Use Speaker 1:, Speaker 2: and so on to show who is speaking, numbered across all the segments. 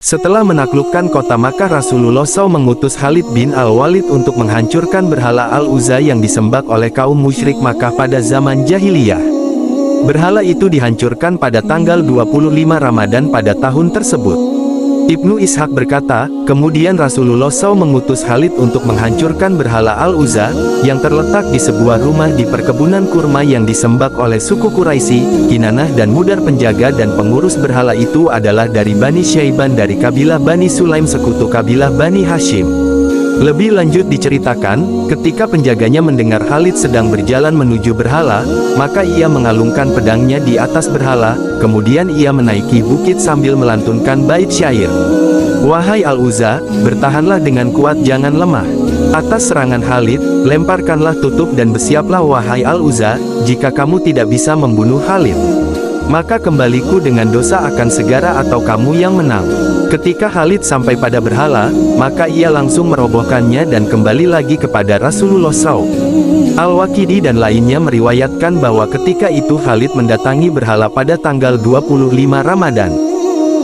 Speaker 1: Setelah menaklukkan kota Makkah, Rasulullah SAW mengutus Khalid bin Al-Walid untuk menghancurkan berhala Al-Uzza yang disembah oleh kaum musyrik Makkah pada zaman jahiliyah. Berhala itu dihancurkan pada tanggal 25 Ramadan pada tahun tersebut. Ibnu Ishaq berkata, kemudian Rasulullah SAW mengutus Khalid untuk menghancurkan berhala Al-Uzza, yang terletak di sebuah rumah di perkebunan kurma yang disembah oleh suku Quraisy, Kinanah, dan Mudar. Penjaga dan pengurus berhala itu adalah dari Bani Syaiban dari kabilah Bani Sulaim, sekutu kabilah Bani Hashim. Lebih lanjut diceritakan, ketika penjaganya mendengar Khalid sedang berjalan menuju berhala, maka ia mengalungkan pedangnya di atas berhala, kemudian ia menaiki bukit sambil melantunkan bait syair. Wahai Al-Uzza, bertahanlah dengan kuat, jangan lemah. Atas serangan Khalid, lemparkanlah tutup dan bersiaplah wahai Al-Uzza, jika kamu tidak bisa membunuh Khalid, maka kembaliku dengan dosa akan segara atau kamu yang menang. Ketika Khalid sampai pada berhala, maka ia langsung merobohkannya dan kembali lagi kepada Rasulullah SAW. Al-Waqidi dan lainnya meriwayatkan bahwa ketika itu Khalid mendatangi berhala pada tanggal 25 Ramadan.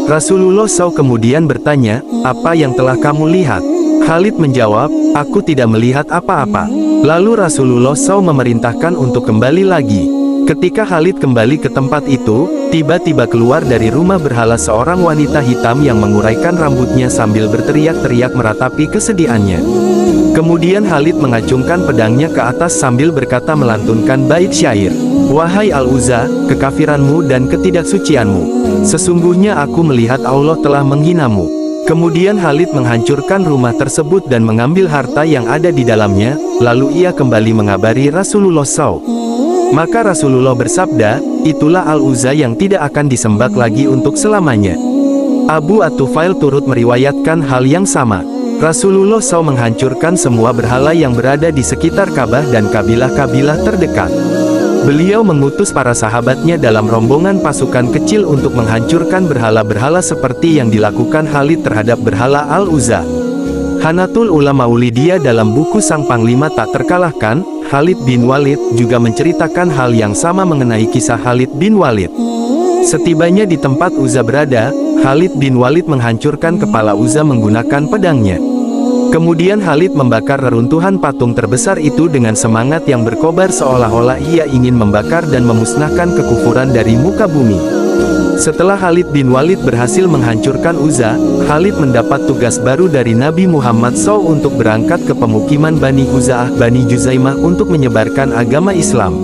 Speaker 1: Rasulullah SAW kemudian bertanya, apa yang telah kamu lihat? Khalid menjawab, aku tidak melihat apa-apa. Lalu Rasulullah SAW memerintahkan untuk kembali lagi. Ketika Khalid kembali ke tempat itu, tiba-tiba keluar dari rumah berhala seorang wanita hitam yang menguraikan rambutnya sambil berteriak-teriak meratapi kesedihannya. Kemudian Khalid mengacungkan pedangnya ke atas sambil berkata melantunkan bait syair. Wahai Al-Uzza, kekafiranmu dan ketidaksucianmu. Sesungguhnya aku melihat Allah telah menghinamu. Kemudian Khalid menghancurkan rumah tersebut dan mengambil harta yang ada di dalamnya, lalu ia kembali mengabari Rasulullah SAW. Maka Rasulullah bersabda, itulah Al-Uzza yang tidak akan disembah lagi untuk selamanya. Abu At-Tufail turut meriwayatkan hal yang sama. Rasulullah SAW menghancurkan semua berhala yang berada di sekitar Ka'bah dan kabilah-kabilah terdekat. Beliau mengutus para sahabatnya dalam rombongan pasukan kecil untuk menghancurkan berhala-berhala seperti yang dilakukan Khalid terhadap berhala Al-Uzza. Hanatul Ulama Ulidiyah dalam buku Sang Panglima Tak Terkalahkan, Khalid bin Walid, juga menceritakan hal yang sama mengenai kisah Khalid bin Walid. Setibanya di tempat Uzza berada, Khalid bin Walid menghancurkan kepala Uzza menggunakan pedangnya. Kemudian Khalid membakar reruntuhan patung terbesar itu dengan semangat yang berkobar seolah-olah ia ingin membakar dan memusnahkan kekufuran dari muka bumi. Setelah Khalid bin Walid berhasil menghancurkan Uzza, Khalid mendapat tugas baru dari Nabi Muhammad SAW untuk berangkat ke pemukiman Bani Huza'ah, Bani Juzaimah untuk menyebarkan agama Islam.